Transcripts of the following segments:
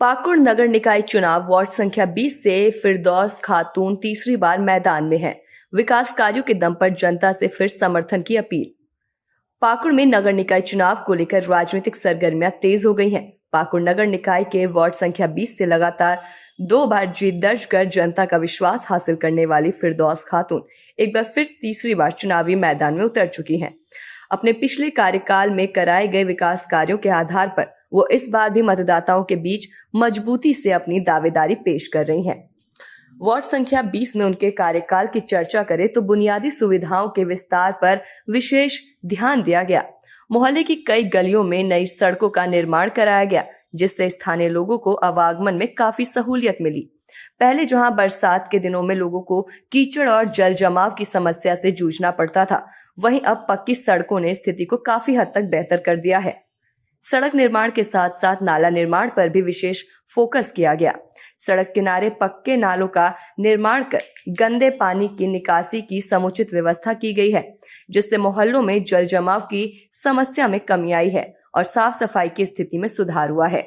पाकुड़ नगर निकाय चुनाव वार्ड संख्या 20 से फिरदौस खातून तीसरी बार मैदान में है। विकास कार्यों के दम पर जनता से फिर समर्थन की अपील। पाकुड़ में नगर निकाय चुनाव को लेकर राजनीतिक सरगर्मियां तेज हो गई हैं। पाकुड़ नगर निकाय के वार्ड संख्या 20 से लगातार 2 बार जीत दर्ज कर जनता का विश्वास हासिल करने वाली फिरदौस खातून एक बार फिर तीसरी बार चुनावी मैदान में उतर चुकी हैं। अपने पिछले कार्यकाल में कराए गए विकास कार्यों के आधार पर वो इस बार भी मतदाताओं के बीच मजबूती से अपनी दावेदारी पेश कर रही हैं। वार्ड संख्या 20 में उनके कार्यकाल की चर्चा करें तो बुनियादी सुविधाओं के विस्तार पर विशेष ध्यान दिया गया। मोहल्ले की कई गलियों में नई सड़कों का निर्माण कराया गया, जिससे स्थानीय लोगों को आवागमन में काफी सहूलियत मिली। पहले जहां बरसात के दिनों में लोगों को कीचड़ और जल जमाव की समस्या से जूझना पड़ता था, वहीं अब पक्की सड़कों ने स्थिति को काफी हद तक बेहतर कर दिया है। सड़क निर्माण के साथ साथ नाला निर्माण पर भी विशेष फोकस किया गया। सड़क किनारे पक्के नालों का निर्माण कर गंदे पानी की निकासी की समुचित व्यवस्था की गई है, जिससे मोहल्लों में जल जमाव की समस्या में कमी आई है और साफ सफाई की स्थिति में सुधार हुआ है।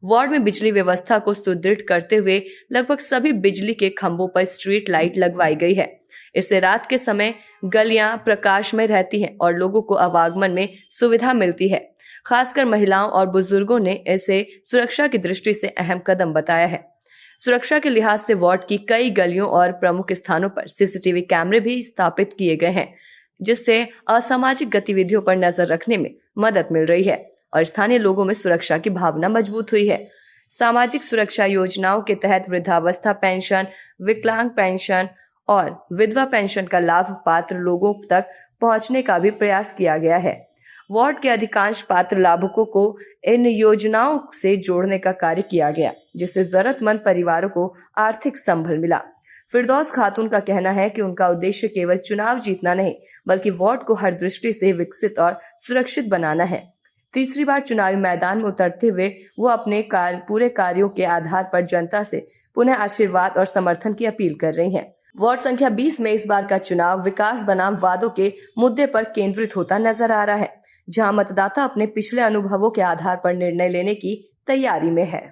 वार्ड में बिजली व्यवस्था को सुदृढ़ करते हुए लगभग सभी बिजली के खंभों पर स्ट्रीट लाइट लगवाई गई है। इससे रात के समय गलियां प्रकाशमय रहती हैं और लोगों को आवागमन में सुविधा मिलती है। खासकर महिलाओं और बुजुर्गों ने इसे सुरक्षा की दृष्टि से अहम कदम बताया है। सुरक्षा के लिहाज से वार्ड की कई गलियों और प्रमुख स्थानों पर सीसीटीवी कैमरे भी स्थापित किए गए हैं, जिससे असामाजिक गतिविधियों पर नजर रखने में मदद मिल रही है और स्थानीय लोगों में सुरक्षा की भावना मजबूत हुई है। सामाजिक सुरक्षा योजनाओं के तहत वृद्धावस्था पेंशन, विकलांग पेंशन और विधवा पेंशन का लाभ पात्र लोगों तक पहुंचने का भी प्रयास किया गया है। वार्ड के अधिकांश पात्र लाभुकों को इन योजनाओं से जोड़ने का कार्य किया गया, जिससे जरूरतमंद परिवारों को आर्थिक संबल मिला। फिरदौस खातून का कहना है कि उनका उद्देश्य केवल चुनाव जीतना नहीं, बल्कि वार्ड को हर दृष्टि से विकसित और सुरक्षित बनाना है। तीसरी बार चुनावी मैदान में उतरते हुए वो अपने पूरे कार्यों के आधार पर जनता से पुनः आशीर्वाद और समर्थन की अपील कर रही हैं। वार्ड संख्या 20 में इस बार का चुनाव विकास बनाम वादों के मुद्दे पर केंद्रित होता नजर आ रहा है, जहां मतदाता अपने पिछले अनुभवों के आधार पर निर्णय लेने की तैयारी में है।